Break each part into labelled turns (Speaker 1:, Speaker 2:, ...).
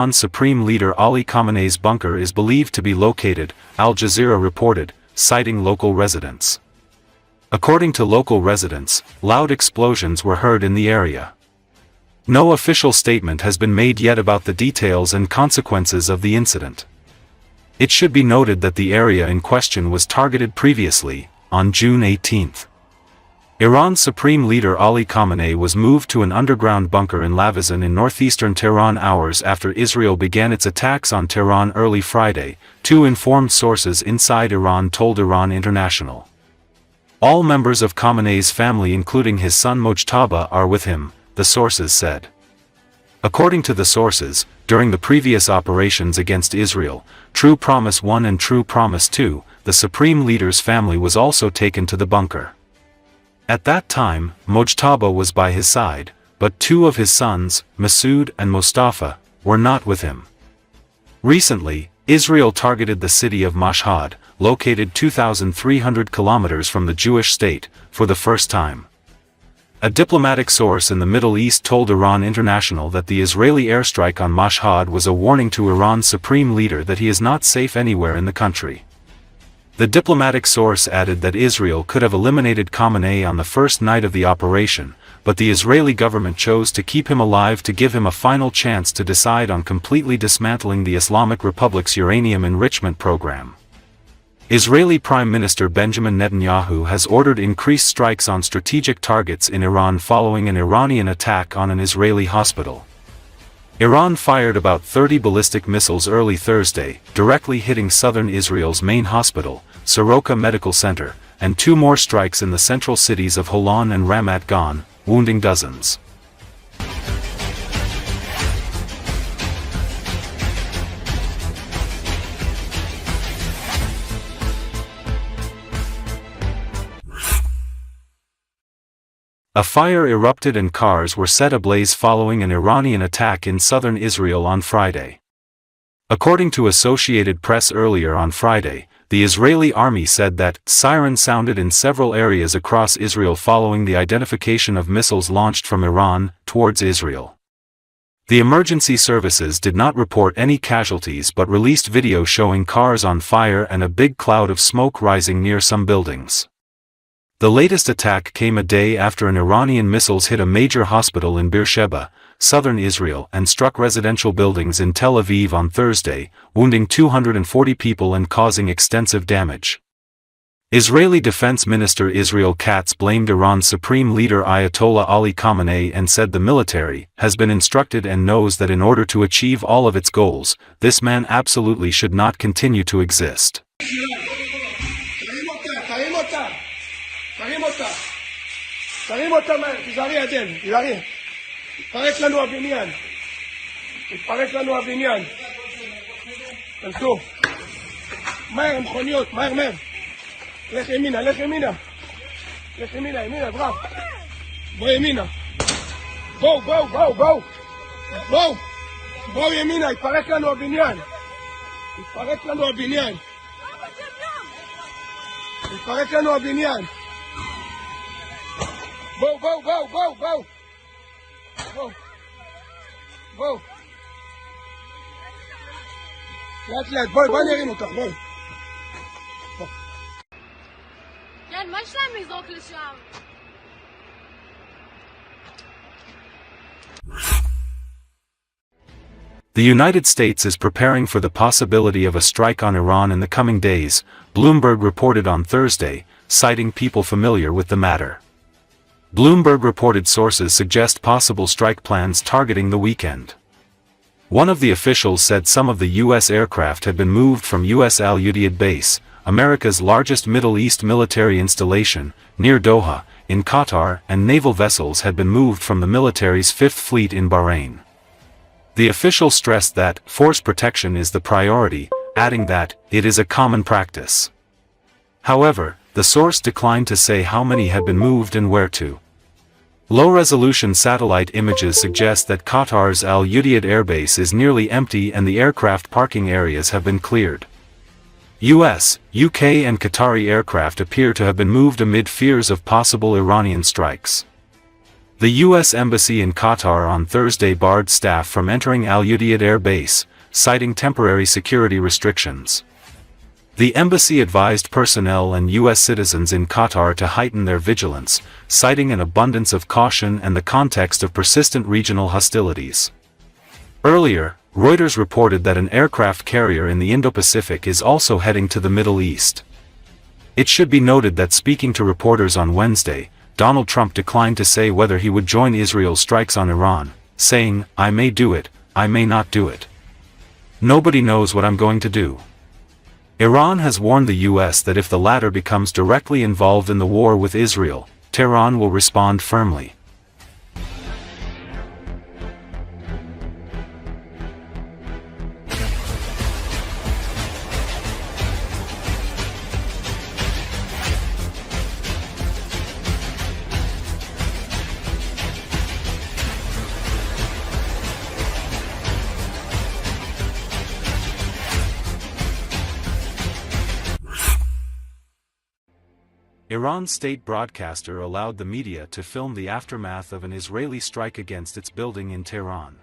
Speaker 1: Iran's Supreme Leader Ali Khamenei's bunker is believed to be located, Al Jazeera reported, citing local residents. According to local residents, loud explosions were heard in the area. No official statement has been made yet about the details and consequences of the incident. It should be noted that the area in question was targeted previously, on June 18. Iran's Supreme Leader Ali Khamenei was moved to an underground bunker in Lavazan in northeastern Tehran hours after Israel began its attacks on Tehran early Friday, two informed sources inside Iran told Iran International. All members of Khamenei's family including his son Mojtaba are with him, the sources said. According to the sources, during the previous operations against Israel, True Promise 1 and True Promise 2, the Supreme Leader's family was also taken to the bunker. At that time, Mojtaba was by his side, but two of his sons, Masoud and Mustafa, were not with him. Recently, Israel targeted the city of Mashhad, located 2,300 kilometers from the Jewish state, for the first time. A diplomatic source in the Middle East told Iran International that the Israeli airstrike on Mashhad was a warning to Iran's Supreme Leader that he is not safe anywhere in the country. The diplomatic source added that Israel could have eliminated Khamenei on the first night of the operation, but the Israeli government chose to keep him alive to give him a final chance to decide on completely dismantling the Islamic Republic's uranium enrichment program. Israeli Prime Minister Benjamin Netanyahu has ordered increased strikes on strategic targets in Iran following an Iranian attack on an Israeli hospital. Iran fired about 30 ballistic missiles early Thursday, directly hitting southern Israel's main hospital, Soroka Medical Center, and two more strikes in the central cities of Holon and Ramat Gan, wounding dozens. A fire erupted and cars were set ablaze following an Iranian attack in southern Israel on Friday. According to Associated Press earlier on Friday, the Israeli army said that sirens sounded in several areas across Israel following the identification of missiles launched from Iran towards Israel. The emergency services did not report any casualties but released video showing cars on fire and a big cloud of smoke rising near some buildings. The latest attack came a day after an Iranian missiles hit a major hospital in Beersheba, southern Israel, and struck residential buildings in Tel Aviv on Thursday, wounding 240 people and causing extensive damage. Israeli Defense Minister Israel Katz blamed Iran's Supreme Leader Ayatollah Ali Khamenei and said the military has been instructed and knows that in order to achieve all of its goals, this man absolutely should not continue to exist.
Speaker 2: תרים אותה מהר, תיזהרי עדן, תיזהרי. התפרק לנו הבניין. התפרק לנו הבניין. תנסו. מהר, מכוניות, מהר, מהר. לך ימינה, לך ימינה. לך ימינה, ימינה, ברח. בוא ימינה. בואו, בואו, בואו, בואו. בואו. בואו ימינה, התפרק לנו הבניין. התפרק לנו הבניין. התפרק לנו הבניין. בואו, בואו, בואו, בואו, בואו. בואו. בואו. לאט לאט, בואי, בואי נרים אותך, בואי.
Speaker 3: כן, מה יש להם לזרוק לשם?
Speaker 1: The United States is preparing for the possibility of a strike on Iran in the coming days, Bloomberg reported on Thursday, citing people familiar with the matter. Bloomberg reported sources suggest possible strike plans targeting the weekend. One of the officials said some of the U.S. aircraft had been moved from U.S. Al Udeid Base, America's largest Middle East military installation, near Doha, in Qatar, and naval vessels had been moved from the military's Fifth Fleet in Bahrain. The official stressed that force protection is the priority, adding that it is a common practice. However, the source declined to say how many had been moved and where to. Low-resolution satellite images suggest that Qatar's Al Udeid airbase is nearly empty and the aircraft parking areas have been cleared. US, UK and Qatari aircraft appear to have been moved amid fears of possible Iranian strikes. The U.S. Embassy in Qatar on Thursday barred staff from entering Al Udeid Air Base, citing temporary security restrictions. The embassy advised personnel and U.S. citizens in Qatar to heighten their vigilance, citing an abundance of caution and the context of persistent regional hostilities. Earlier, Reuters reported that an aircraft carrier in the Indo-Pacific is also heading to the Middle East. It should be noted that speaking to reporters on Wednesday, Donald Trump declined to say whether he would join Israel's strikes on Iran, saying, "I may do it, I may not do it. Nobody knows what I'm going to do." Iran has warned the U.S. that if the latter becomes directly involved in the war with Israel, Tehran will respond firmly. Iran's state broadcaster allowed the media to film the aftermath of an Israeli strike against its building in Tehran.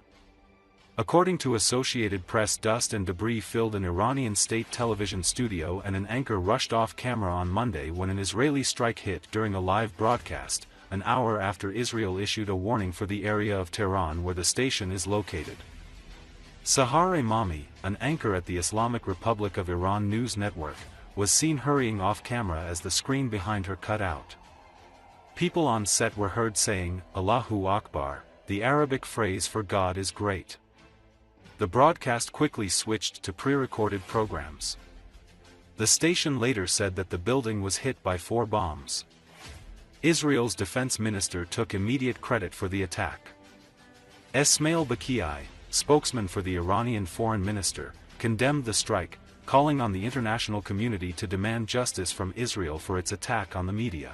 Speaker 1: According to Associated Press, dust and debris filled an Iranian state television studio and an anchor rushed off camera on Monday when an Israeli strike hit during a live broadcast, an hour after Israel issued a warning for the area of Tehran where the station is located. Sahar Imami, an anchor at the Islamic Republic of Iran news network, was seen hurrying off camera as the screen behind her cut out. People on set were heard saying, "Allahu Akbar," the Arabic phrase for God is great. The broadcast quickly switched to pre-recorded programs. The station later said that the building was hit by 4 bombs. Israel's defense minister took immediate credit for the attack. Esmail Baqiai, spokesman for the Iranian foreign minister, condemned the strike, calling on the international community to demand justice from Israel for its attack on the media.